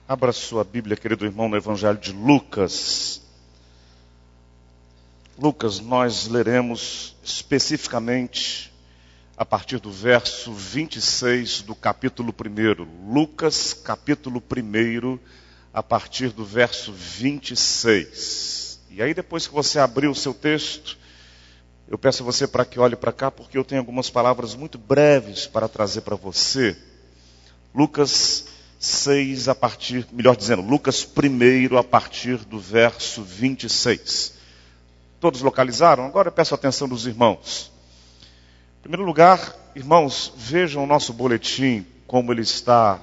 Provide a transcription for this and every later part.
Abra sua Bíblia, querido irmão, no Evangelho de Lucas. Lucas, nós leremos especificamente a partir do verso 26 do capítulo 1. Lucas, capítulo 1, a partir do verso 26. E aí, depois que você abrir o seu texto, eu peço a você para que olhe para cá, porque eu tenho algumas palavras muito breves para trazer para você. Lucas 6, Lucas 1, a partir do verso 26. Todos localizaram? Agora eu peço a atenção dos irmãos. Em primeiro lugar, irmãos, vejam o nosso boletim, como ele está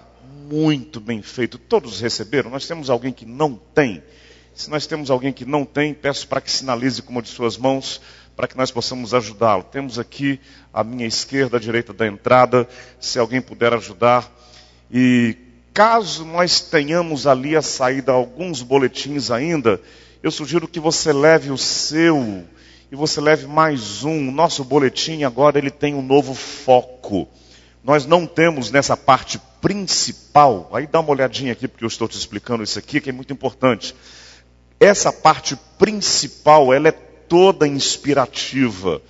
muito bem feito. Todos receberam? Nós temos alguém que não tem? Se nós temos alguém que não tem, peço para que sinalize com uma de suas mãos, para que nós possamos ajudá-lo. Temos aqui à minha esquerda, à direita da entrada, se alguém puder ajudar. E caso nós tenhamos ali a saída alguns boletins ainda, eu sugiro que você leve o seu e você leve mais um. Nosso boletim agora ele tem um novo foco. Nós não temos nessa parte principal, aí dá uma olhadinha aqui porque eu estou te explicando isso aqui que é muito importante. Essa parte principal, ela é toda inspirativa.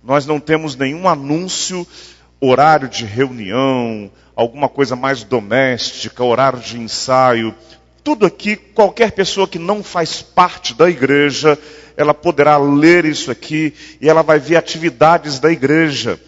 Nós não temos nenhum anúncio, horário de reunião, alguma coisa mais doméstica, horário de ensaio. Tudo aqui, qualquer pessoa que não faz parte da igreja, ela poderá ler isso aqui e ela vai ver atividades da igreja.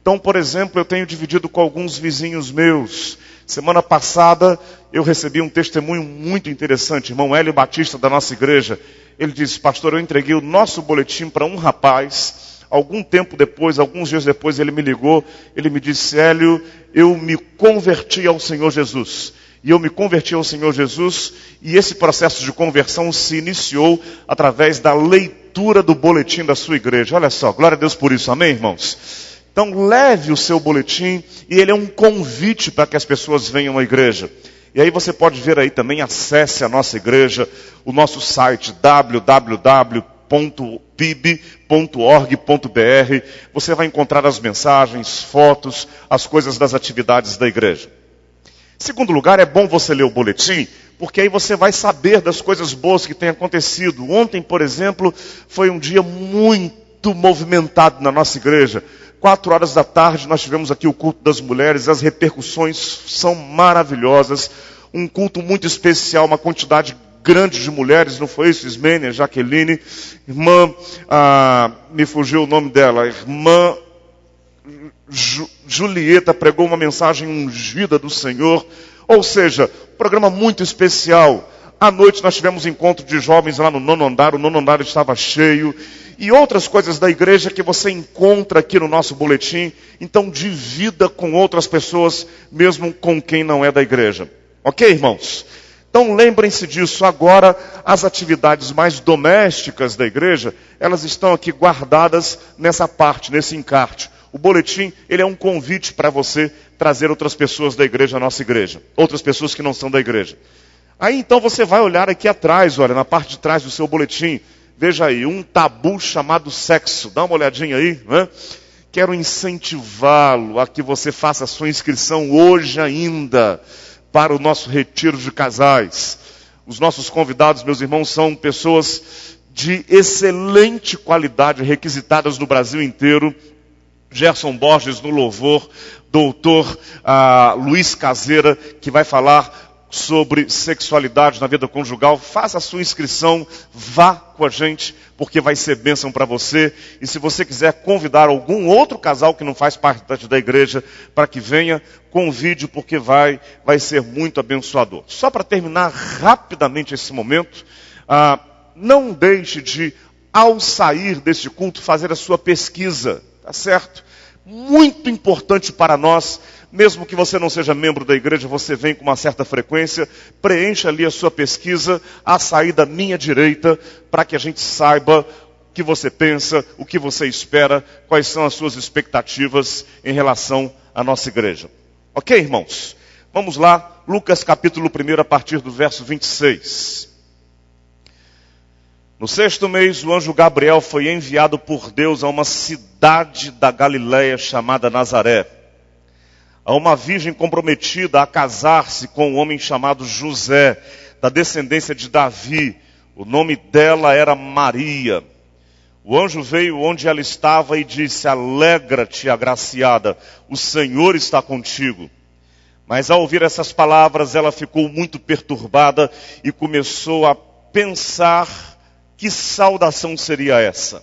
Então, por exemplo, eu tenho dividido com alguns vizinhos meus. Semana passada eu recebi um testemunho muito interessante, irmão Hélio Batista da nossa igreja. Ele disse: pastor, eu entreguei o nosso boletim para um rapaz. Algum tempo depois, alguns dias depois, ele me ligou, ele me disse: Hélio, eu me converti ao Senhor Jesus. E eu me converti ao Senhor Jesus, e esse processo de conversão se iniciou através da leitura do boletim da sua igreja. Olha só, glória a Deus por isso, amém, irmãos? Então leve o seu boletim, e ele é um convite para que as pessoas venham à igreja. E aí você pode ver aí também, acesse a nossa igreja, o nosso site www.pib.org.br. Você vai encontrar as mensagens, fotos, as coisas das atividades da igreja. Em segundo lugar, é bom você ler o boletim, porque aí você vai saber das coisas boas que têm acontecido. Ontem, por exemplo, foi um dia muito movimentado na nossa igreja. 4 horas da tarde nós tivemos aqui o culto das mulheres, as repercussões são maravilhosas. Um culto muito especial, uma quantidade grande de mulheres, não foi isso, Ismênia, Jaqueline, irmã, me fugiu o nome dela, irmã Julieta pregou uma mensagem ungida do Senhor, ou seja, programa muito especial. À noite nós tivemos encontro de jovens lá no 9º andar, o 9º andar estava cheio, e outras coisas da igreja que você encontra aqui no nosso boletim. Então divida com outras pessoas, mesmo com quem não é da igreja. Ok, irmãos? Então lembrem-se disso. Agora, as atividades mais domésticas da igreja, elas estão aqui guardadas nessa parte, nesse encarte. O boletim, ele é um convite para você trazer outras pessoas da igreja à nossa igreja. Outras pessoas que não são da igreja. Aí então você vai olhar aqui atrás, olha, na parte de trás do seu boletim. Veja aí, um tabu chamado sexo. Dá uma olhadinha aí, né? Quero incentivá-lo a que você faça a sua inscrição hoje ainda para o nosso retiro de casais. Os nossos convidados, meus irmãos, são pessoas de excelente qualidade, requisitadas no Brasil inteiro. Gerson Borges no louvor, doutor Luiz Caseira, que vai falar sobre sexualidade na vida conjugal. Faça a sua inscrição, vá com a gente, porque vai ser bênção para você. E se você quiser convidar algum outro casal que não faz parte da igreja para que venha, convide, porque vai ser muito abençoador. Só para terminar rapidamente esse momento, não deixe de, ao sair deste culto, fazer a sua pesquisa, tá certo? Muito importante para nós. Mesmo que você não seja membro da igreja, você vem com uma certa frequência, preencha ali a sua pesquisa, a saída à minha direita, para que a gente saiba o que você pensa, o que você espera, quais são as suas expectativas em relação à nossa igreja. Ok, irmãos? Vamos lá, Lucas capítulo 1, a partir do verso 26. No 6º mês, o anjo Gabriel foi enviado por Deus a uma cidade da Galileia chamada Nazaré, a uma virgem comprometida a casar-se com um homem chamado José, da descendência de Davi. O nome dela era Maria. O anjo veio onde ela estava e disse: alegra-te, agraciada, o Senhor está contigo. Mas ao ouvir essas palavras, ela ficou muito perturbada e começou a pensar que saudação seria essa.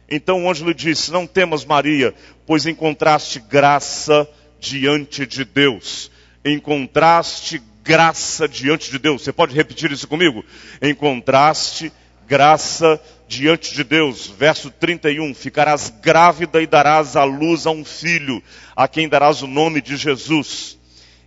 Então o anjo lhe disse: não temas, Maria, pois encontraste graça diante de Deus. Encontraste graça diante de Deus. Você pode repetir isso comigo? Encontraste graça diante de Deus. Verso 31, ficarás grávida e darás à luz a um filho, a quem darás o nome de Jesus.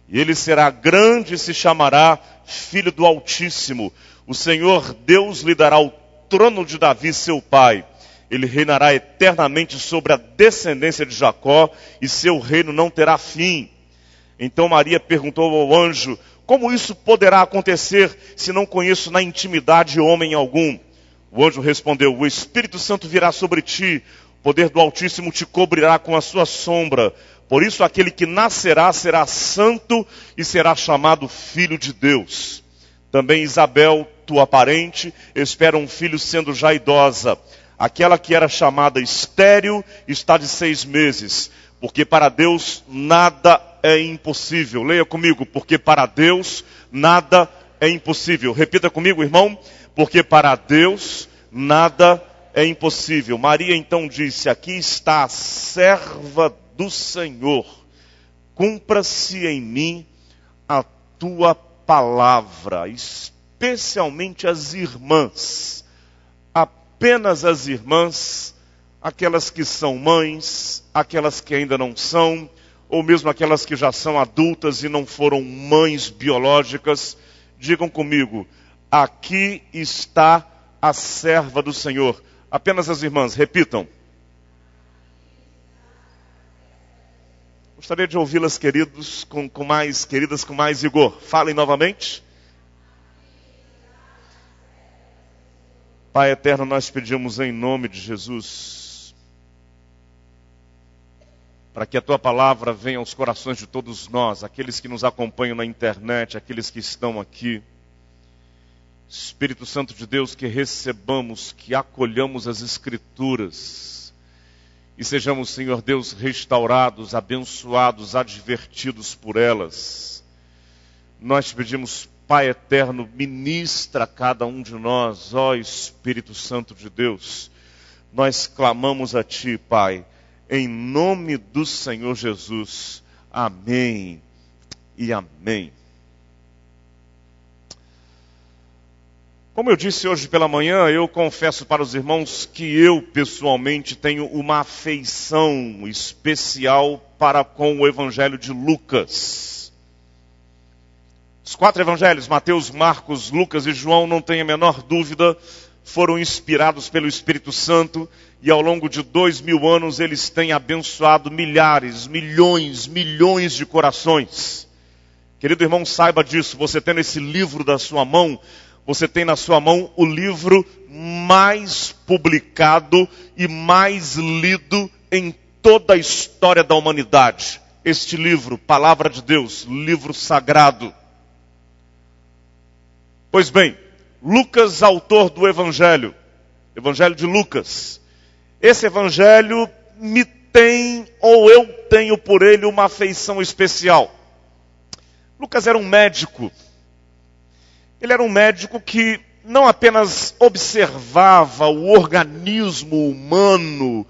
E ele será grande e se chamará Filho do Altíssimo. O Senhor Deus lhe dará o trono de Davi, seu pai. Ele reinará eternamente sobre a descendência de Jacó, e seu reino não terá fim. Então Maria perguntou ao anjo: como isso poderá acontecer, se não conheço na intimidade homem algum? O anjo respondeu: o Espírito Santo virá sobre ti, o poder do Altíssimo te cobrirá com a sua sombra. Por isso aquele que nascerá será santo e será chamado Filho de Deus. Também Isabel, tua parente, espera um filho sendo já idosa. Aquela que era chamada estéril está de 6 meses, porque para Deus nada é impossível. Leia comigo: porque para Deus nada é impossível. Repita comigo, irmão: porque para Deus nada é impossível. Maria então disse: aqui está a serva do Senhor, cumpra-se em mim a tua palavra. Especialmente as irmãs, apenas as irmãs, aquelas que são mães, aquelas que ainda não são, ou mesmo aquelas que já são adultas e não foram mães biológicas, digam comigo: aqui está a serva do Senhor. Apenas as irmãs, repitam. Gostaria de ouvi-las, queridos, com mais vigor. Falem novamente. Pai eterno, nós pedimos em nome de Jesus, para que a tua palavra venha aos corações de todos nós, aqueles que nos acompanham na internet, aqueles que estão aqui. Espírito Santo de Deus, que recebamos, que acolhamos as Escrituras, e sejamos, Senhor Deus, restaurados, abençoados, advertidos por elas. Nós te pedimos, Pai eterno, ministra a cada um de nós, ó Espírito Santo de Deus. Nós clamamos a Ti, Pai, em nome do Senhor Jesus. Amém e amém. Como eu disse hoje pela manhã, eu confesso para os irmãos que eu, pessoalmente, tenho uma afeição especial para com o Evangelho de Lucas. Os 4 evangelhos, Mateus, Marcos, Lucas e João, não tenho a menor dúvida, foram inspirados pelo Espírito Santo e ao longo de 2000 anos eles têm abençoado milhares, milhões de corações. Querido irmão, saiba disso, você tendo esse livro da sua mão, você tem na sua mão o livro mais publicado e mais lido em toda a história da humanidade. Este livro, Palavra de Deus, livro sagrado. Pois bem, Lucas, autor do Evangelho de Lucas. Esse Evangelho me tem, ou eu tenho por ele, uma afeição especial. Lucas era um médico. Ele era um médico que não apenas observava o organismo humano,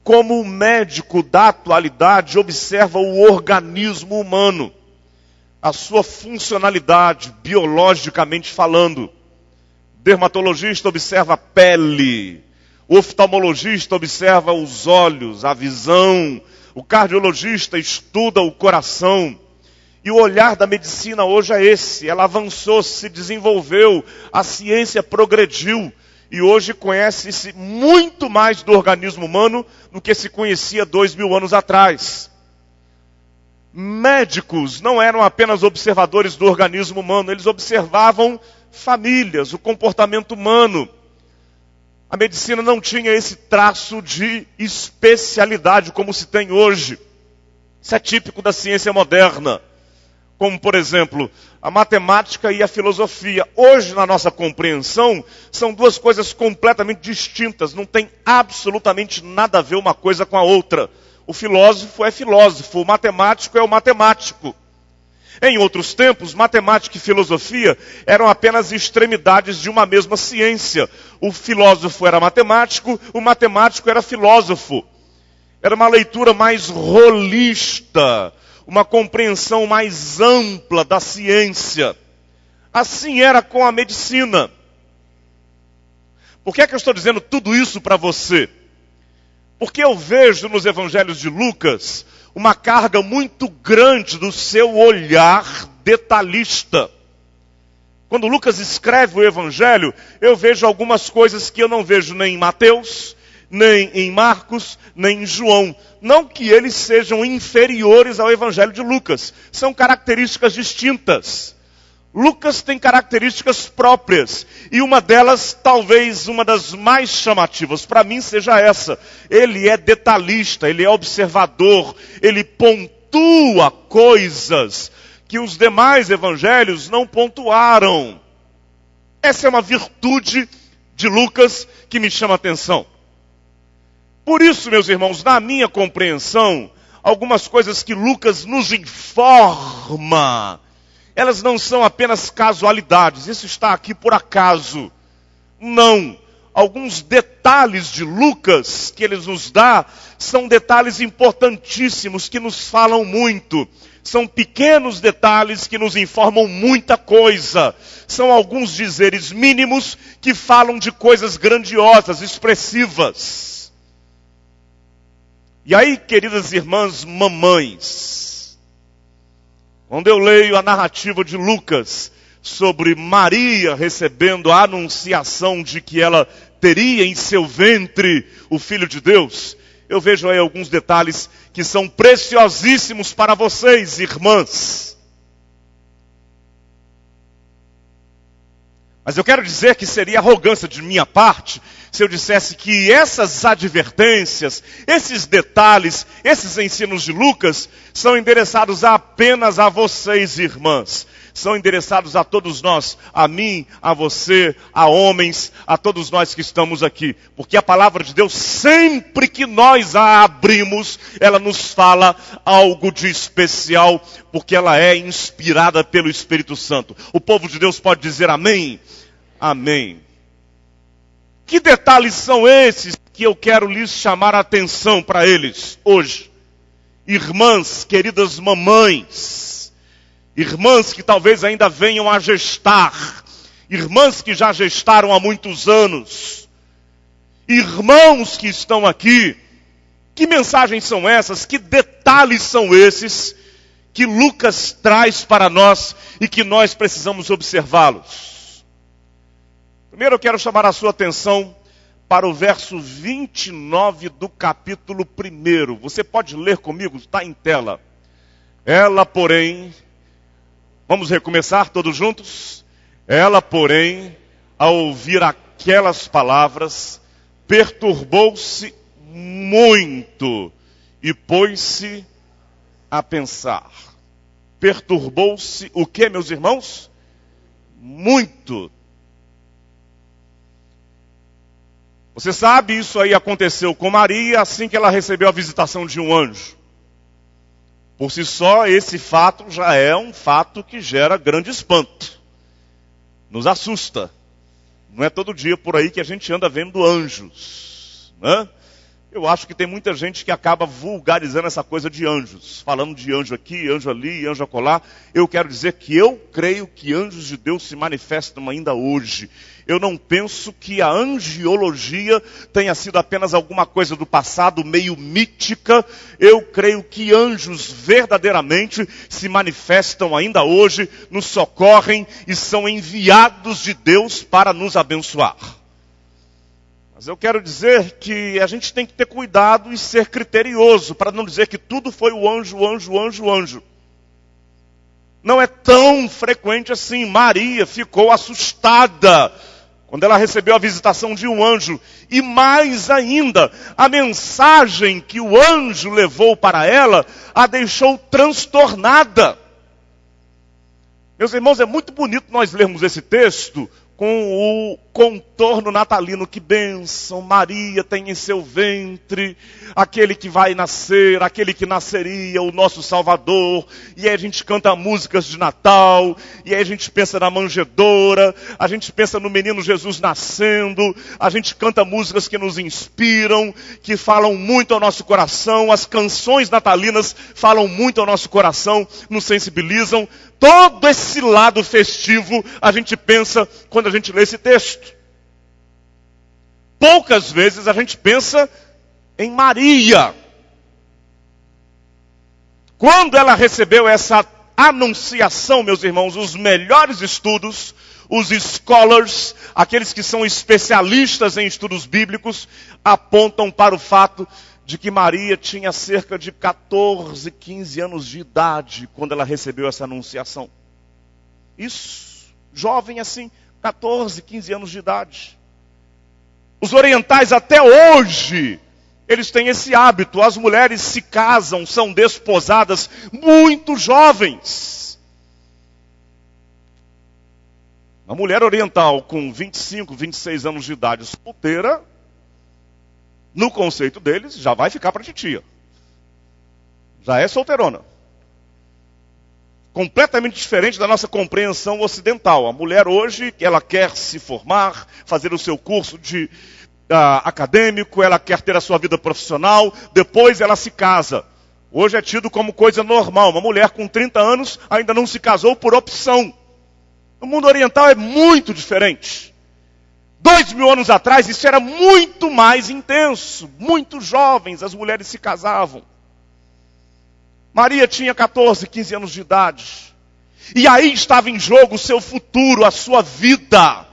como o médico da atualidade observa o organismo humano, a sua funcionalidade, biologicamente falando. O dermatologista observa a pele, o oftalmologista observa os olhos, a visão, o cardiologista estuda o coração. E o olhar da medicina hoje é esse, ela avançou, se desenvolveu, a ciência progrediu e hoje conhece-se muito mais do organismo humano do que se conhecia 2000 anos atrás. Médicos não eram apenas observadores do organismo humano, eles observavam famílias, o comportamento humano. A medicina não tinha esse traço de especialidade como se tem hoje. Isso é típico da ciência moderna. Como, por exemplo, a matemática e a filosofia. Hoje, na nossa compreensão, são duas coisas completamente distintas. Não tem absolutamente nada a ver uma coisa com a outra. O filósofo é filósofo, o matemático é o matemático. Em outros tempos, matemática e filosofia eram apenas extremidades de uma mesma ciência. O filósofo era matemático, o matemático era filósofo. Era uma leitura mais holista, uma compreensão mais ampla da ciência. Assim era com a medicina. Por que é que eu estou dizendo tudo isso para você? Porque eu vejo nos evangelhos de Lucas uma carga muito grande do seu olhar detalhista. Quando Lucas escreve o evangelho, eu vejo algumas coisas que eu não vejo nem em Mateus, nem em Marcos, nem em João. Não que eles sejam inferiores ao evangelho de Lucas. São características distintas. Lucas tem características próprias. E uma delas, talvez uma das mais chamativas, para mim seja essa. Ele é detalhista, ele é observador, ele pontua coisas que os demais evangelhos não pontuaram. Essa é uma virtude de Lucas que me chama a atenção. Por isso, meus irmãos, na minha compreensão, algumas coisas que Lucas nos informa, elas não são apenas casualidades. Isso está aqui por acaso. Não. Alguns detalhes de Lucas que ele nos dá são detalhes importantíssimos que nos falam muito. São pequenos detalhes que nos informam muita coisa. São alguns dizeres mínimos que falam de coisas grandiosas, expressivas. E aí, queridas irmãs mamães, quando eu leio a narrativa de Lucas sobre Maria recebendo a anunciação de que ela teria em seu ventre o Filho de Deus, eu vejo aí alguns detalhes que são preciosíssimos para vocês, irmãs. Mas eu quero dizer que seria arrogância de minha parte se eu dissesse que essas advertências, esses detalhes, esses ensinos de Lucas são endereçados apenas a vocês, irmãs. São endereçados a todos nós, a mim, a você, a homens, a todos nós que estamos aqui. Porque a palavra de Deus, sempre que nós a abrimos, ela nos fala algo de especial, porque ela é inspirada pelo Espírito Santo. O povo de Deus pode dizer amém? Amém. Que detalhes são esses que eu quero lhes chamar a atenção para eles hoje? Irmãs, queridas mamães, irmãs que talvez ainda venham a gestar, irmãs que já gestaram há muitos anos, irmãos que estão aqui, que mensagens são essas, que detalhes são esses que Lucas traz para nós e que nós precisamos observá-los? Primeiro eu quero chamar a sua atenção para o verso 29 do capítulo 1. Você pode ler comigo? Está em tela. Ela, porém, vamos recomeçar todos juntos? Ela, porém, ao ouvir aquelas palavras, perturbou-se muito e pôs-se a pensar. Perturbou-se o quê, meus irmãos? Muito. Você sabe, isso aí aconteceu com Maria assim que ela recebeu a visitação de um anjo. Por si só, esse fato já é um fato que gera grande espanto. Nos assusta. Não é todo dia por aí que a gente anda vendo anjos, né? Eu acho que tem muita gente que acaba vulgarizando essa coisa de anjos. Falando de anjo aqui, anjo ali, anjo acolá. Eu quero dizer que eu creio que anjos de Deus se manifestam ainda hoje. Eu não penso que a angiologia tenha sido apenas alguma coisa do passado, meio mítica. Eu creio que anjos verdadeiramente se manifestam ainda hoje, nos socorrem e são enviados de Deus para nos abençoar. Mas eu quero dizer que a gente tem que ter cuidado e ser criterioso, para não dizer que tudo foi o anjo, anjo, anjo, anjo. Não é tão frequente assim. Maria ficou assustada quando ela recebeu a visitação de um anjo, e mais ainda, a mensagem que o anjo levou para ela, a deixou transtornada. Meus irmãos, é muito bonito nós lermos esse texto, com o contorno natalino. Que bênção, Maria tem em seu ventre aquele que vai nascer, aquele que nasceria, o nosso Salvador. E aí a gente canta músicas de Natal, e aí a gente pensa na manjedoura, a gente pensa no menino Jesus nascendo, a gente canta músicas que nos inspiram, que falam muito ao nosso coração. As canções natalinas falam muito ao nosso coração, nos sensibilizam. Todo esse lado festivo a gente pensa quando a gente lê esse texto. Poucas vezes a gente pensa em Maria. Quando ela recebeu essa anunciação, meus irmãos, os melhores estudos, os scholars, aqueles que são especialistas em estudos bíblicos, apontam para o fato de que Maria tinha cerca de 14, 15 anos de idade quando ela recebeu essa anunciação. Isso, jovem assim, 14, 15 anos de idade. Os orientais até hoje, eles têm esse hábito. As mulheres se casam, são desposadas muito jovens. Uma mulher oriental com 25, 26 anos de idade, solteira, no conceito deles, já vai ficar para titia. Já é solteirona. Completamente diferente da nossa compreensão ocidental. A mulher hoje, ela quer se formar, fazer o seu curso de acadêmico, ela quer ter a sua vida profissional, depois ela se casa. Hoje é tido como coisa normal. Uma mulher com 30 anos ainda não se casou por opção. No mundo oriental é muito diferente. 2000 anos atrás isso era muito mais intenso. Muito jovens as mulheres se casavam. Maria tinha 14, 15 anos de idade. E aí estava em jogo o seu futuro, a sua vida.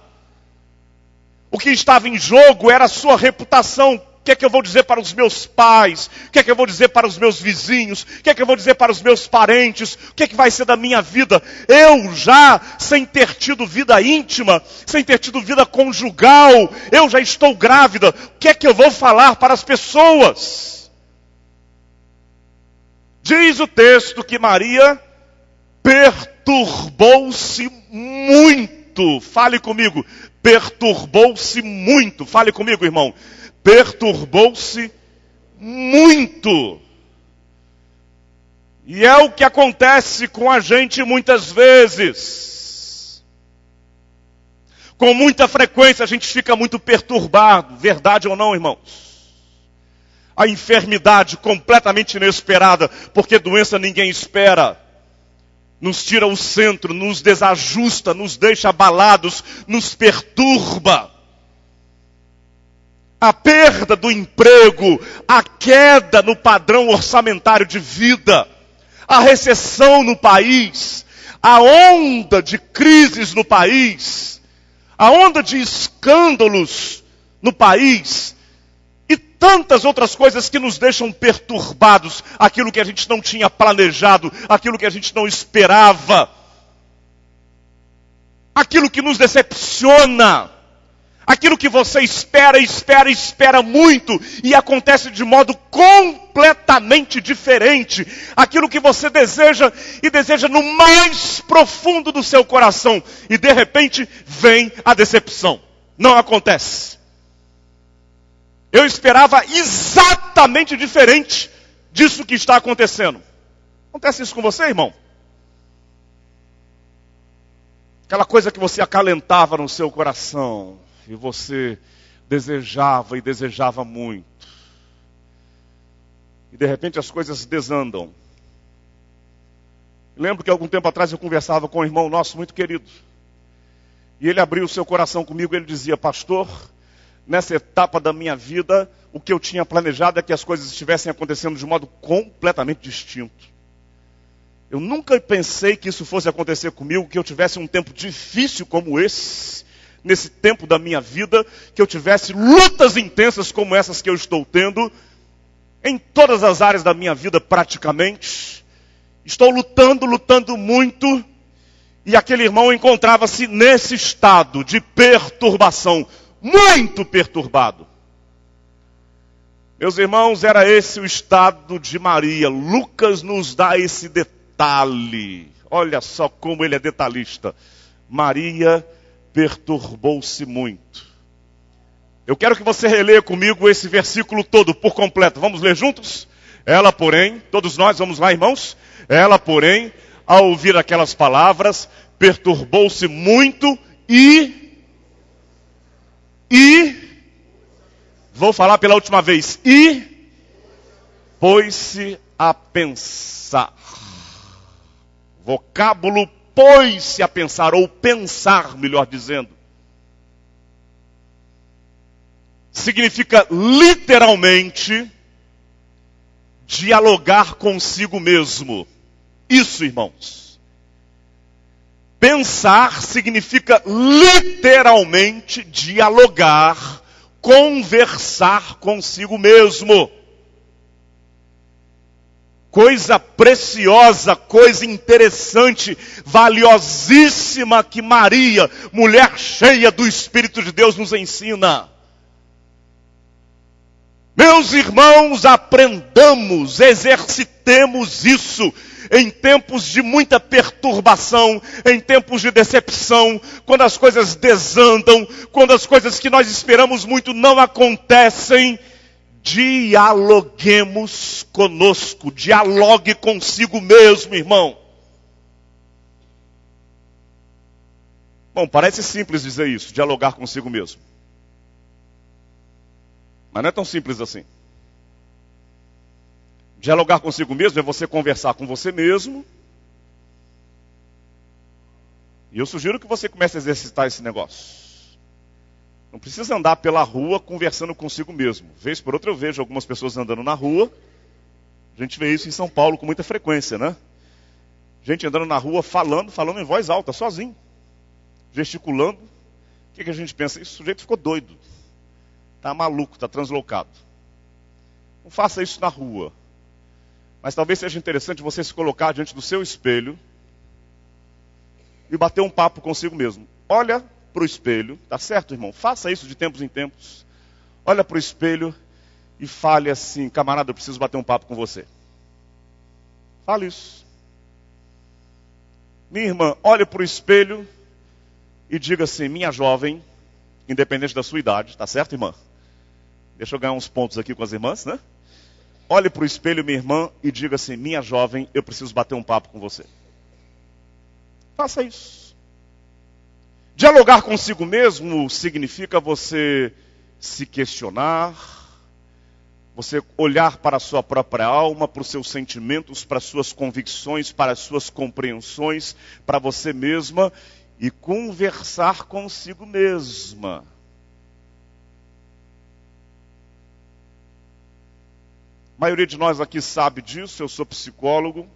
O que estava em jogo era a sua reputação. O que é que eu vou dizer para os meus pais? O que é que eu vou dizer para os meus vizinhos? O que é que eu vou dizer para os meus parentes? O que é que vai ser da minha vida? Eu já, sem ter tido vida íntima, sem ter tido vida conjugal, eu já estou grávida. O que é que eu vou falar para as pessoas? Diz o texto que Maria perturbou-se muito. Fale comigo. Perturbou-se muito. Fale comigo, irmão. Perturbou-se muito. E é o que acontece com a gente muitas vezes. Com muita frequência a gente fica muito perturbado. Verdade ou não, irmãos? A enfermidade completamente inesperada, porque doença ninguém espera, nos tira o centro, nos desajusta, nos deixa abalados, nos perturba. A perda do emprego, a queda no padrão orçamentário de vida, a recessão no país, a onda de crises no país, a onda de escândalos no país, e tantas outras coisas que nos deixam perturbados, aquilo que a gente não tinha planejado, aquilo que a gente não esperava, aquilo que nos decepciona, aquilo que você espera muito, e acontece de modo completamente diferente, aquilo que você deseja, e deseja no mais profundo do seu coração, e de repente vem a decepção, não acontece. Eu esperava exatamente diferente disso que está acontecendo. Acontece isso com você, irmão? Aquela coisa que você acalentava no seu coração, e você desejava e desejava muito. E de repente as coisas desandam. Lembro que algum tempo atrás eu conversava com um irmão nosso muito querido. E ele abriu o seu coração comigo, ele dizia: pastor, nessa etapa da minha vida, o que eu tinha planejado é que as coisas estivessem acontecendo de modo completamente distinto. Eu nunca pensei que isso fosse acontecer comigo, que eu tivesse um tempo difícil como esse, nesse tempo da minha vida, que eu tivesse lutas intensas como essas que eu estou tendo, em todas as áreas da minha vida praticamente. Estou lutando muito, E aquele irmão encontrava-se nesse estado de perturbação, muito perturbado. Meus irmãos, era esse o estado de Maria. Lucas nos dá esse detalhe. Olha só como ele é detalhista. Maria perturbou-se muito. Eu quero que você releia comigo esse versículo todo, por completo. Vamos ler juntos? Ela, porém, todos nós, vamos lá, irmãos? Ela, porém, ao ouvir aquelas palavras, perturbou-se muito e vou falar pela última vez, e pôs-se a pensar. Vocábulo pôs-se a pensar, ou pensar, melhor dizendo. Significa literalmente dialogar consigo mesmo. Isso, irmãos. Pensar significa literalmente dialogar, conversar consigo mesmo. Coisa preciosa, coisa interessante, valiosíssima que Maria, mulher cheia do Espírito de Deus, nos ensina. Meus irmãos, aprendamos, exercitemos isso em tempos de muita perturbação, em tempos de decepção, quando as coisas desandam, quando as coisas que nós esperamos muito não acontecem. Dialoguemos conosco, dialogue consigo mesmo, irmão. Bom, parece simples dizer isso, dialogar consigo mesmo. Mas não é tão simples assim. Dialogar consigo mesmo é você conversar com você mesmo. E eu sugiro que você comece a exercitar esse negócio. Não precisa andar pela rua conversando consigo mesmo. Vez por outra eu vejo algumas pessoas andando na rua. A gente vê isso em São Paulo com muita frequência, né? Gente andando na rua falando em voz alta, sozinho. Gesticulando. O que a gente pensa? Esse sujeito ficou doido. Está maluco, está translocado. Não faça isso na rua. Mas talvez seja interessante você se colocar diante do seu espelho e bater um papo consigo mesmo. Olha para o espelho, tá certo, irmão? Faça isso de tempos em tempos. Olha para o espelho e fale assim: camarada, eu preciso bater um papo com você. Fale isso. Minha irmã, olhe para o espelho e diga assim: minha jovem, independente da sua idade, tá certo, irmã? Deixa eu ganhar uns pontos aqui com as irmãs, né? Olhe para o espelho, minha irmã, e diga assim: minha jovem, eu preciso bater um papo com você. Faça isso. Dialogar consigo mesmo significa você se questionar, você olhar para a sua própria alma, para os seus sentimentos, para as suas convicções, para as suas compreensões, para você mesma, e conversar consigo mesma. A maioria de nós aqui sabe disso. Eu sou psicólogo,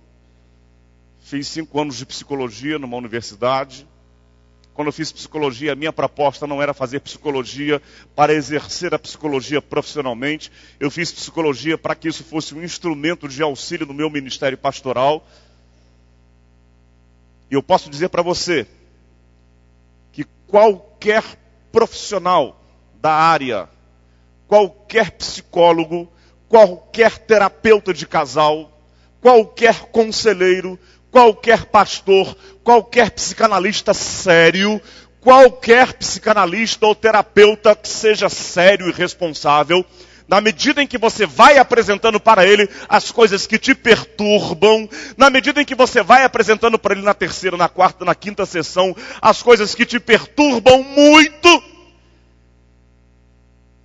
fiz 5 anos de psicologia numa universidade. Quando eu fiz psicologia, a minha proposta não era fazer psicologia para exercer a psicologia profissionalmente. Eu fiz psicologia para que isso fosse um instrumento de auxílio no meu ministério pastoral. E eu posso dizer para você que qualquer profissional da área, qualquer psicólogo, qualquer terapeuta de casal, qualquer conselheiro, qualquer pastor, qualquer psicanalista sério, qualquer psicanalista ou terapeuta que seja sério e responsável, na medida em que você vai apresentando para ele as coisas que te perturbam, na medida em que você vai apresentando para ele na 3ª, na 4ª, na 5ª sessão, as coisas que te perturbam muito,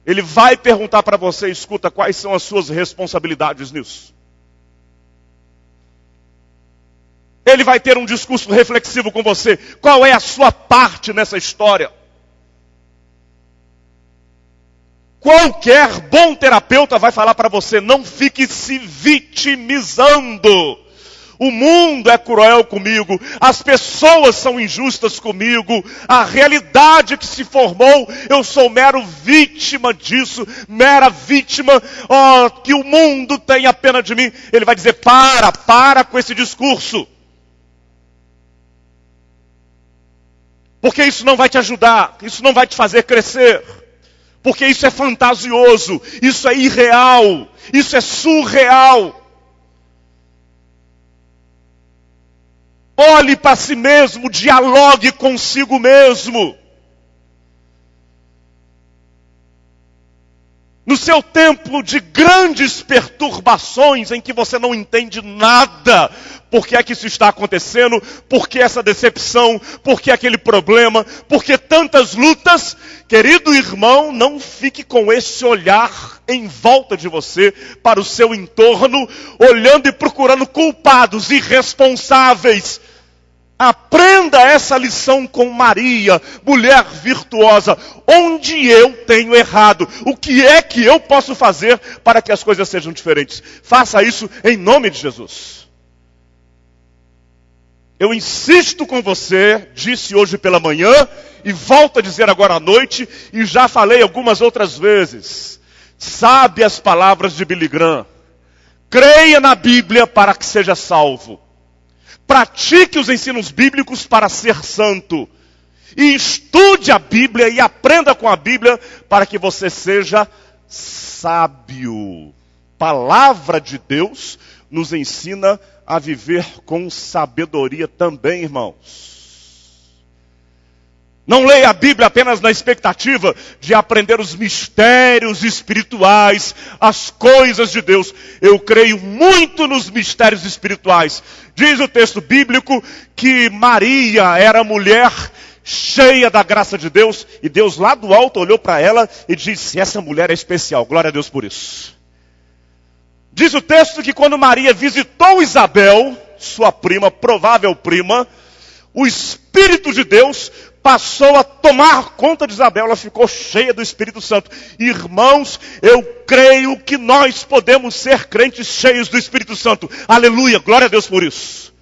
ele vai perguntar para você: escuta, quais são as suas responsabilidades nisso? Ele vai ter um discurso reflexivo com você. Qual é a sua parte nessa história? Qualquer bom terapeuta vai falar para você: não fique se vitimizando. O mundo é cruel comigo, as pessoas são injustas comigo, a realidade que se formou, eu sou mero vítima disso, mera vítima, que o mundo tenha pena de mim. Ele vai dizer: para com esse discurso. Porque isso não vai te ajudar, isso não vai te fazer crescer. Porque isso é fantasioso, isso é irreal, isso é surreal. Olhe para si mesmo, dialogue consigo mesmo. No seu tempo de grandes perturbações, em que você não entende nada, por que é que isso está acontecendo, por que essa decepção, por que aquele problema, por que tantas lutas, querido irmão, não fique com esse olhar em volta de você, para o seu entorno, olhando e procurando culpados, irresponsáveis. Aprenda essa lição com Maria, mulher virtuosa. Onde eu tenho errado? O que é que eu posso fazer para que as coisas sejam diferentes? Faça isso em nome de Jesus. Eu insisto com você, disse hoje pela manhã, e volto a dizer agora à noite, e já falei algumas outras vezes. Sabe as palavras de Billy Graham. Creia na Bíblia para que seja salvo. Pratique os ensinos bíblicos para ser santo. E estude a Bíblia e aprenda com a Bíblia para que você seja sábio. Palavra de Deus nos ensina a viver com sabedoria também, irmãos. Não leia a Bíblia apenas na expectativa de aprender os mistérios espirituais, as coisas de Deus. Eu creio muito nos mistérios espirituais. Diz o texto bíblico que Maria era mulher cheia da graça de Deus, e Deus lá do alto olhou para ela e disse: essa mulher é especial, glória a Deus por isso. Diz o texto que quando Maria visitou Isabel, sua prima, provável prima, o Espírito de Deus passou a tomar conta de Isabel, ela ficou cheia do Espírito Santo. Irmãos, eu creio que nós podemos ser crentes cheios do Espírito Santo. Aleluia, glória a Deus por isso.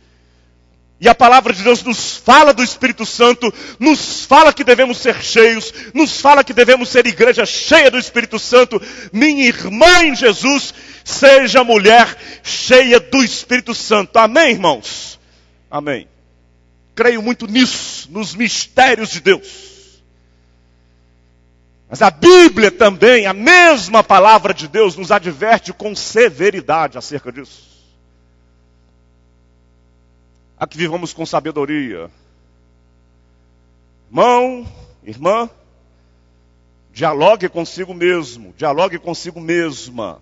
E a palavra de Deus nos fala do Espírito Santo, nos fala que devemos ser cheios, nos fala que devemos ser igreja cheia do Espírito Santo. Minha irmã em Jesus, seja mulher cheia do Espírito Santo. Amém, irmãos? Amém. Creio muito nisso, nos mistérios de Deus. Mas a Bíblia também, a mesma palavra de Deus, nos adverte com severidade acerca disso. A que vivamos com sabedoria. Irmão, irmã, dialogue consigo mesmo, dialogue consigo mesma.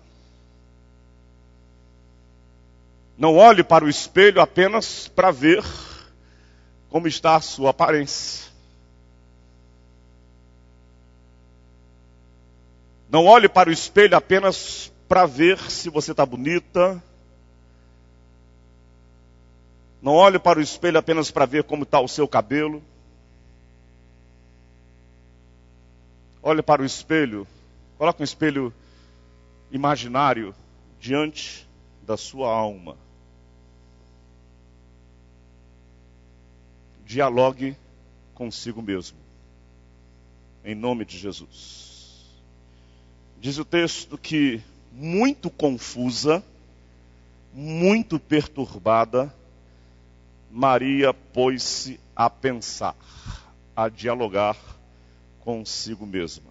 Não olhe para o espelho apenas para ver como está a sua aparência. Não olhe para o espelho apenas para ver se você está bonita. Não olhe para o espelho apenas para ver como está o seu cabelo. Olhe para o espelho, coloque um espelho imaginário diante da sua alma. Dialogue consigo mesmo, em nome de Jesus. Diz o texto que muito confusa, muito perturbada, Maria pôs-se a pensar, a dialogar consigo mesma.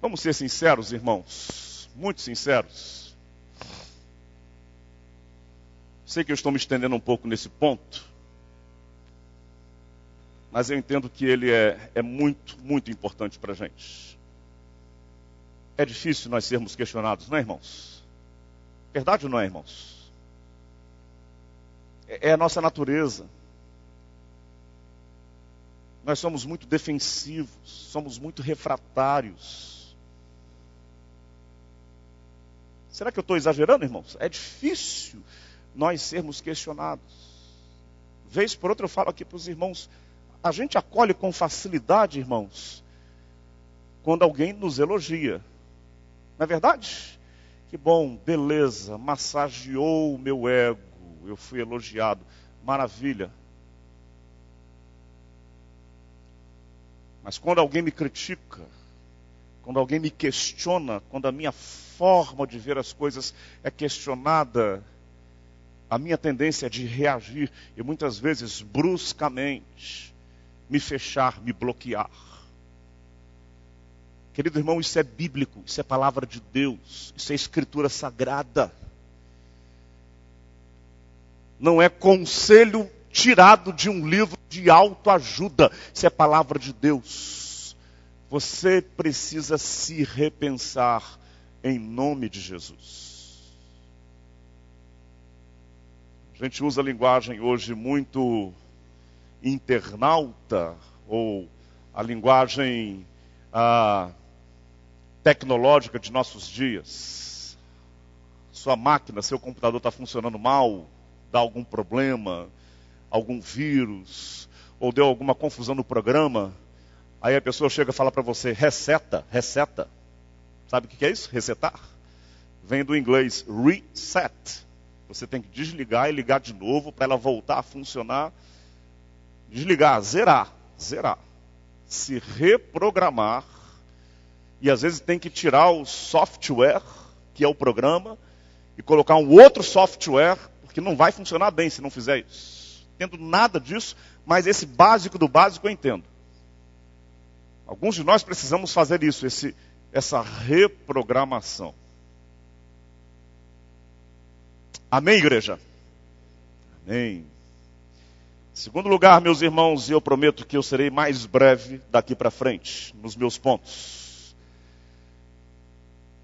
Vamos ser sinceros, irmãos, muito sinceros. Sei que eu estou me estendendo um pouco nesse ponto, mas eu entendo que ele é muito, muito importante para a gente. É difícil nós sermos questionados, não é, irmãos? Verdade ou não é, irmãos? É a nossa natureza. Nós somos muito defensivos, somos muito refratários. Será que eu estou exagerando, irmãos? É difícil nós sermos questionados. Vez por outra eu falo aqui para os irmãos, a gente acolhe com facilidade, irmãos, quando alguém nos elogia. Não é verdade? Que bom, beleza, massageou o meu ego, eu fui elogiado, maravilha. Mas quando alguém me critica, quando alguém me questiona, quando a minha forma de ver as coisas é questionada, a minha tendência é de reagir, e muitas vezes bruscamente. me fechar, me bloquear. Querido irmão, isso é bíblico, isso é palavra de Deus, isso é escritura sagrada. Não é conselho tirado de um livro de autoajuda, isso é palavra de Deus. Você precisa se repensar em nome de Jesus. A gente usa a linguagem hoje muito internauta, ou a linguagem tecnológica de nossos dias. Sua máquina, seu computador está funcionando mal, dá algum problema, algum vírus, ou deu alguma confusão no programa, aí a pessoa chega e fala para você, reseta. Sabe o que é isso? Resetar. Vem do inglês reset. Você tem que desligar e ligar de novo para ela voltar a funcionar. Desligar, zerar. Se reprogramar. E às vezes tem que tirar o software, que é o programa, e colocar um outro software, porque não vai funcionar bem se não fizer isso. Não entendo nada disso, mas esse básico do básico eu entendo. Alguns de nós precisamos fazer isso, essa reprogramação. Amém, igreja? Amém. Em segundo lugar, meus irmãos, e eu prometo que eu serei mais breve daqui para frente, nos meus pontos.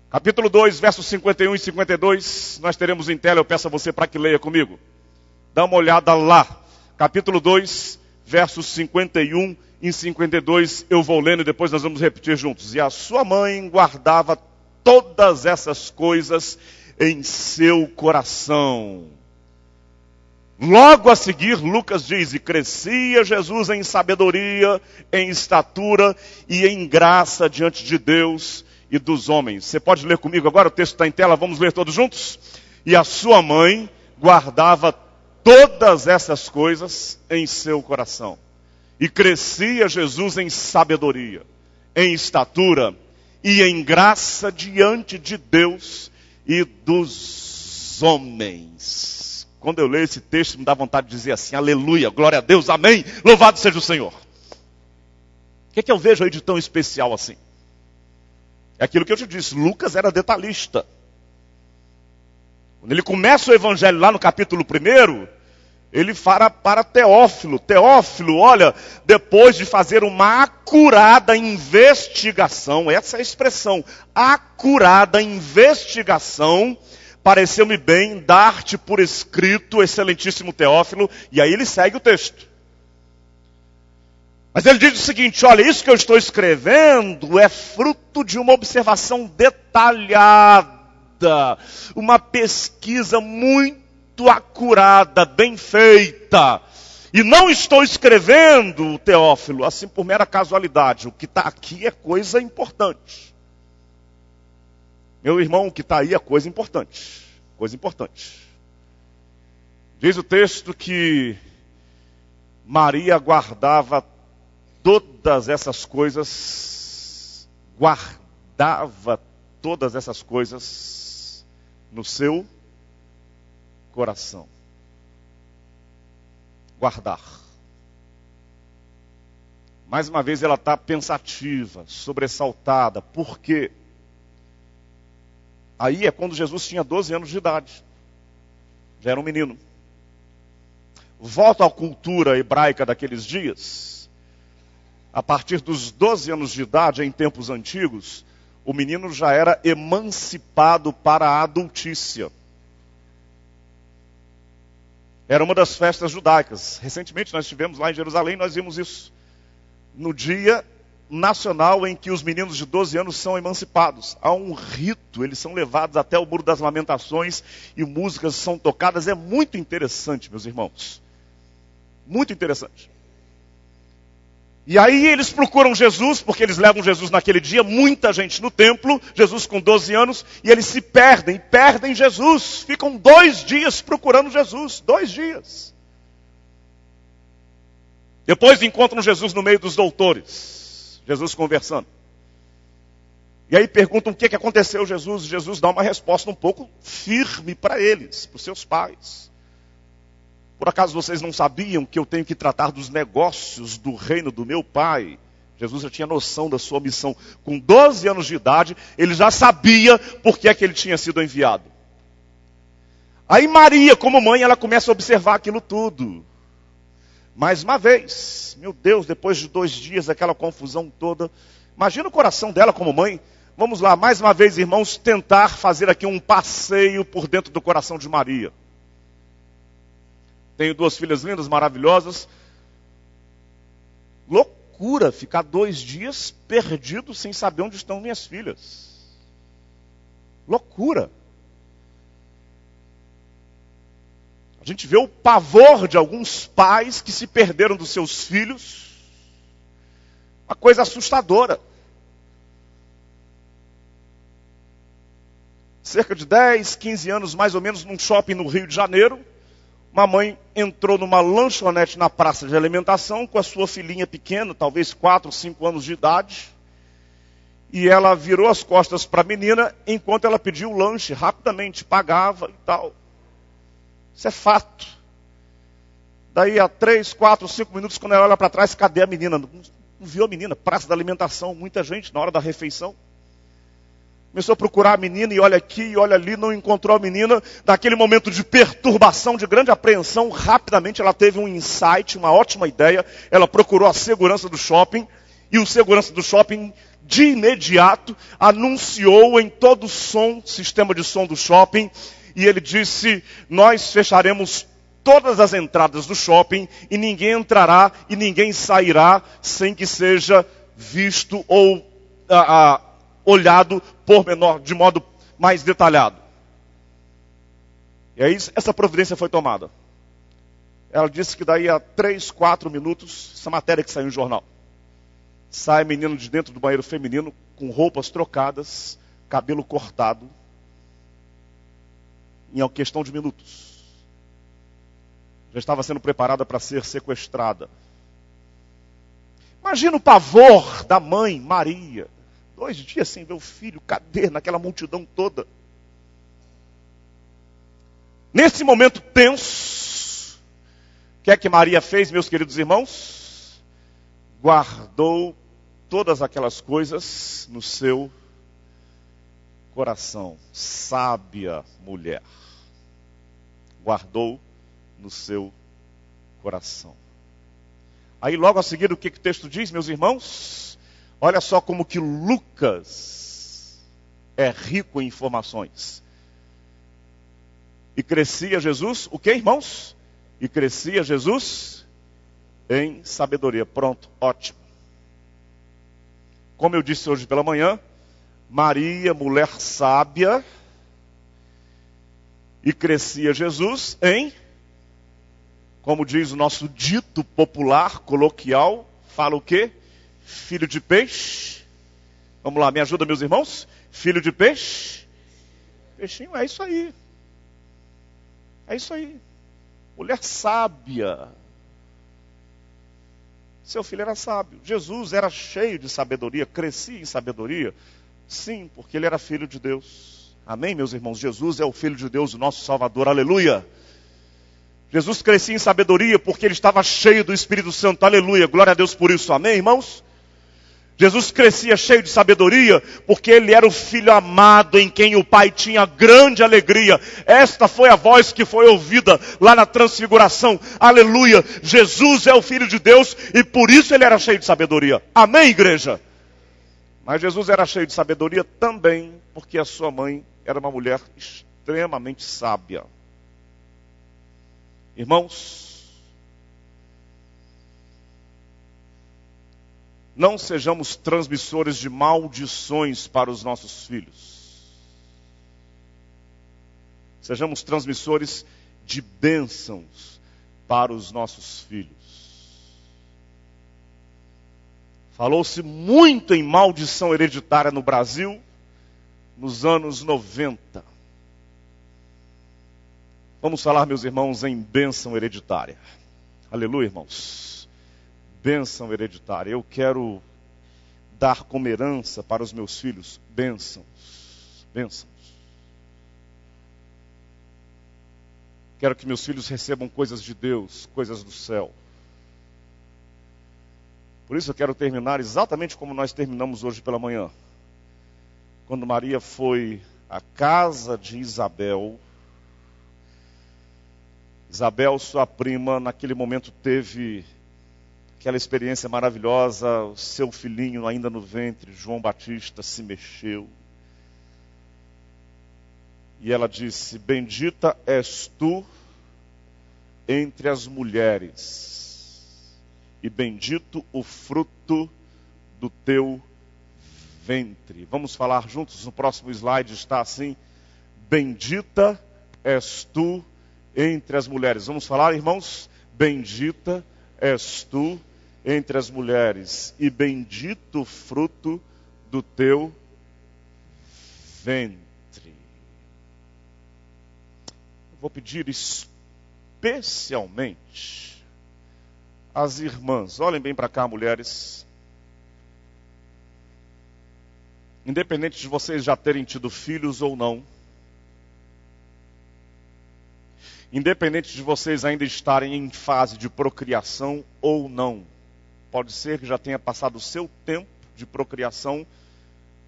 Capítulo 2, versos 51 e 52, nós teremos em tela, eu peço a você para que leia comigo. Dá uma olhada lá. Capítulo 2, versos 51 e 52, eu vou lendo e depois nós vamos repetir juntos. E a sua mãe guardava todas essas coisas em seu coração. Logo a seguir, Lucas diz, e crescia Jesus em sabedoria, em estatura e em graça diante de Deus e dos homens. Você pode ler comigo agora? O texto está em tela, vamos ler todos juntos? E a sua mãe guardava todas essas coisas em seu coração. E crescia Jesus em sabedoria, em estatura e em graça diante de Deus e dos homens. Quando eu leio esse texto, me dá vontade de dizer assim, aleluia, glória a Deus, amém, louvado seja o Senhor. O que eu vejo aí de tão especial assim? É aquilo que eu te disse, Lucas era detalhista. Quando ele começa o evangelho lá no capítulo 1, ele fala para Teófilo. Teófilo, olha, depois de fazer uma acurada investigação, essa é a expressão, acurada investigação, pareceu-me bem dar-te por escrito, excelentíssimo Teófilo, e aí ele segue o texto. Mas ele diz o seguinte, olha, isso que eu estou escrevendo é fruto de uma observação detalhada, uma pesquisa muito acurada, bem feita. E não estou escrevendo, Teófilo, assim por mera casualidade. O que está aqui é coisa importante. Meu irmão, o que está aí é coisa importante. Coisa importante. Diz o texto que Maria guardava todas essas coisas, no seu coração. Guardar. Mais uma vez ela está pensativa, sobressaltada. Por quê? Aí é quando Jesus tinha 12 anos de idade. Já era um menino. Volta à cultura hebraica daqueles dias. A partir dos 12 anos de idade, em tempos antigos, o menino já era emancipado para a adultícia. Era uma das festas judaicas. Recentemente nós estivemos lá em Jerusalém, nós vimos isso. No dia nacional em que os meninos de 12 anos são emancipados. Há um rito, eles são levados até o Muro das Lamentações e músicas são tocadas. É muito interessante, meus irmãos. Muito interessante. E aí eles procuram Jesus, porque eles levam Jesus naquele dia, muita gente no templo, Jesus com 12 anos, e eles se perdem Jesus. Ficam 2 dias procurando Jesus, 2 dias. Depois encontram Jesus no meio dos doutores, Jesus conversando. E aí perguntam o que aconteceu, Jesus. Jesus dá uma resposta um pouco firme para eles, para os seus pais. Por acaso vocês não sabiam que eu tenho que tratar dos negócios do reino do meu Pai? Jesus já tinha noção da sua missão. Com 12 anos de idade, ele já sabia por que é que ele tinha sido enviado. Aí Maria, como mãe, ela começa a observar aquilo tudo. Mais uma vez, meu Deus, depois de 2 dias, aquela confusão toda. Imagina o coração dela como mãe. Vamos lá, mais uma vez, irmãos, tentar fazer aqui um passeio por dentro do coração de Maria. Tenho 2 filhas lindas, maravilhosas. Loucura ficar 2 dias perdido sem saber onde estão minhas filhas. Loucura. A gente vê o pavor de alguns pais que se perderam dos seus filhos. Uma coisa assustadora. Cerca de 10, 15 anos mais ou menos num shopping no Rio de Janeiro. Uma mãe entrou numa lanchonete na praça de alimentação com a sua filhinha pequena, talvez 4, 5 anos de idade. E ela virou as costas para a menina enquanto ela pediu o lanche, rapidamente pagava e tal. Isso é fato. Daí a 3, 4, 5 minutos, quando ela olha para trás, cadê a menina? Não viu a menina, praça da alimentação, muita gente na hora da refeição. Começou a procurar a menina e olha aqui e olha ali, não encontrou a menina. Naquele momento de perturbação, de grande apreensão, rapidamente ela teve um insight, uma ótima ideia. Ela procurou a segurança do shopping e o segurança do shopping, de imediato, anunciou em todo o sistema de som do shopping. E ele disse, nós fecharemos todas as entradas do shopping e ninguém entrará e ninguém sairá sem que seja visto ou olhado pormenor, de modo mais detalhado. E aí essa providência foi tomada. Ela disse que daí a 3, 4 minutos, essa matéria que saiu no jornal, sai menino de dentro do banheiro feminino, com roupas trocadas, cabelo cortado, em uma questão de minutos. Já estava sendo preparada para ser sequestrada. Imagina o pavor da mãe Maria. 2 dias sem ver o filho, cadê? Naquela multidão toda. Nesse momento tenso, o que é que Maria fez, meus queridos irmãos? Guardou todas aquelas coisas no seu coração. Sábia mulher. Guardou no seu coração. Aí logo a seguir, o que o texto diz, meus irmãos? Olha só como que Lucas é rico em informações. E crescia Jesus, o que, irmãos? E crescia Jesus em sabedoria. Pronto, ótimo. Como eu disse hoje pela manhã, Maria, mulher sábia, e crescia Jesus em, como diz o nosso dito popular, coloquial, fala o quê? Filho de peixe. Vamos lá, me ajuda, meus irmãos? Filho de peixe. Peixinho, é isso aí. É isso aí. Mulher sábia. Seu filho era sábio. Jesus era cheio de sabedoria, crescia em sabedoria. Sim, porque ele era filho de Deus. Amém, meus irmãos? Jesus é o Filho de Deus, o nosso Salvador. Aleluia. Jesus crescia em sabedoria porque ele estava cheio do Espírito Santo. Aleluia. Glória a Deus por isso. Amém, irmãos? Jesus crescia cheio de sabedoria porque ele era o Filho amado em quem o Pai tinha grande alegria. Esta foi a voz que foi ouvida lá na transfiguração. Aleluia. Jesus é o Filho de Deus e por isso ele era cheio de sabedoria. Amém, igreja? Mas Jesus era cheio de sabedoria também porque a sua mãe era uma mulher extremamente sábia. Irmãos, não sejamos transmissores de maldições para os nossos filhos. Sejamos transmissores de bênçãos para os nossos filhos. Falou-se muito em maldição hereditária no Brasil nos anos 90. Vamos falar, meus irmãos, em bênção hereditária. Aleluia, irmãos. Bênção hereditária. Eu quero dar como herança para os meus filhos bênçãos. Bênçãos. Quero que meus filhos recebam coisas de Deus, coisas do céu. Por isso eu quero terminar exatamente como nós terminamos hoje pela manhã. Quando Maria foi à casa de Isabel, sua prima, naquele momento teve aquela experiência maravilhosa, o seu filhinho ainda no ventre, João Batista, se mexeu. E ela disse: bendita és tu entre as mulheres, e bendito o fruto do teu ventre. Vamos falar juntos? No próximo slide está assim: bendita és tu entre as mulheres. Vamos falar, irmãos? Bendita és tu entre as mulheres, e bendito o fruto do teu ventre. Eu vou pedir especialmente às irmãs, olhem bem para cá, mulheres. Independente de vocês já terem tido filhos ou não, independente de vocês ainda estarem em fase de procriação ou não, pode ser que já tenha passado o seu tempo de procriação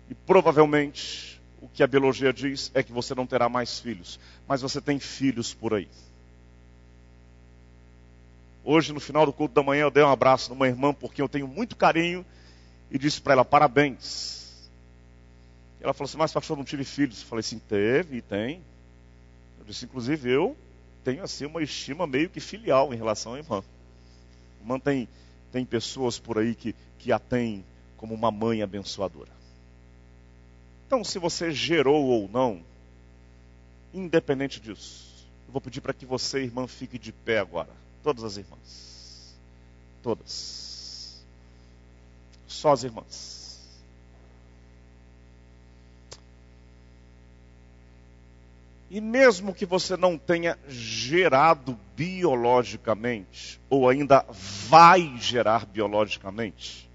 e provavelmente o que a biologia diz é que você não terá mais filhos, mas você tem filhos por aí. Hoje, no final do culto da manhã, eu dei um abraço numa irmã porque eu tenho muito carinho e disse para ela: parabéns. Ela falou assim: mas pastor, não tive filhos. Eu falei assim: teve e tem. Eu disse: inclusive eu tenho assim uma estima meio que filial em relação à irmã. A irmã tem pessoas por aí que a tem como uma mãe abençoadora. Então, se você gerou ou não, independente disso, eu vou pedir para que você, irmã, fique de pé agora. Todas as irmãs. Todas. Só as irmãs. E mesmo que você não tenha gerado biologicamente, ou ainda vai gerar biologicamente,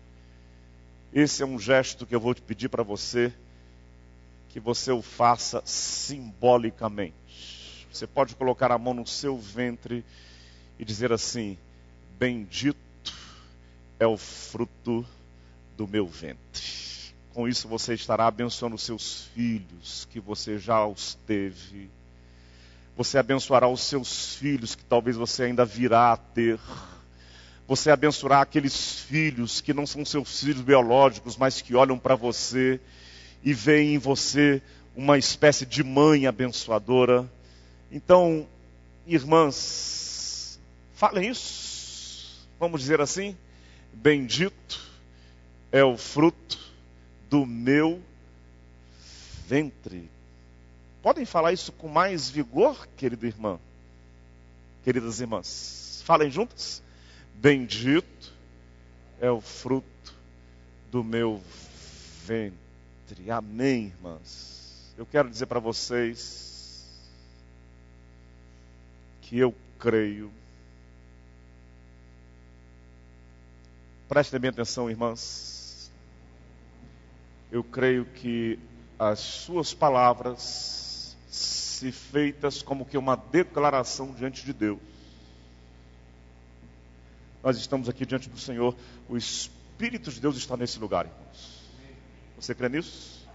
esse é um gesto que eu vou te pedir para você, que você o faça simbolicamente. Você pode colocar a mão no seu ventre e dizer assim: bendito é o fruto do meu ventre. Com isso você estará abençoando os seus filhos, que você já os teve. Você abençoará os seus filhos, que talvez você ainda virá a ter. Você abençoará aqueles filhos que não são seus filhos biológicos, mas que olham para você e veem em você uma espécie de mãe abençoadora. Então, irmãs, falem isso. Vamos dizer assim: bendito é o fruto do meu ventre. Podem falar isso com mais vigor, querida irmã? Queridas irmãs, falem juntas: bendito é o fruto do meu ventre. Amém, irmãs. Eu quero dizer para vocês que eu creio. Prestem bem atenção, irmãs. Eu creio que as suas palavras, se feitas como que uma declaração diante de Deus, nós estamos aqui diante do Senhor, o Espírito de Deus está nesse lugar, irmãos. Você crê nisso?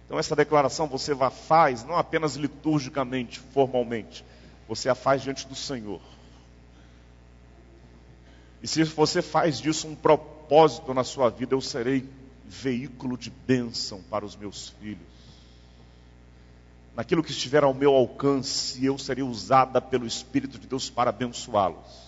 Então essa declaração você faz não apenas liturgicamente, formalmente, você a faz diante do Senhor. E se você faz disso um propósito na sua vida: eu serei veículo de bênção para os meus filhos. Naquilo que estiver ao meu alcance, eu serei usada pelo Espírito de Deus para abençoá-los.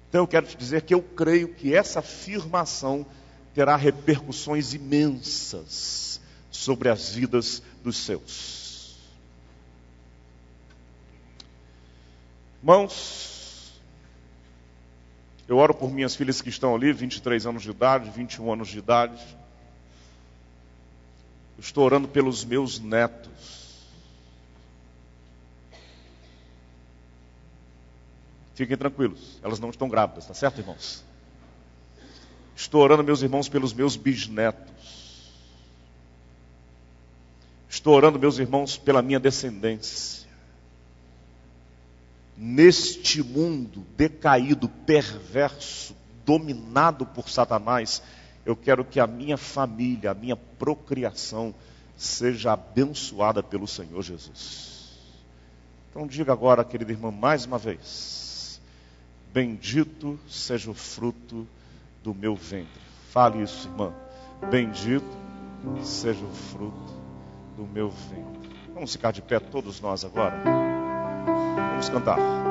Então eu quero te dizer que eu creio que essa afirmação terá repercussões imensas sobre as vidas dos seus. Irmãos, eu oro por minhas filhas que estão ali, 23 anos de idade, 21 anos de idade. Eu estou orando pelos meus netos. Fiquem tranquilos, elas não estão grávidas, tá certo, irmãos? Estou orando, meus irmãos, pelos meus bisnetos. Estou orando, meus irmãos, pela minha descendência. Neste mundo decaído, perverso, dominado por Satanás, eu quero que a minha família, a minha procriação, seja abençoada pelo Senhor Jesus. Então diga agora, querida irmã, mais uma vez: bendito seja o fruto do meu ventre. Fale isso, irmã. Bendito seja o fruto do meu ventre. Vamos ficar de pé todos nós agora. Vamos cantar.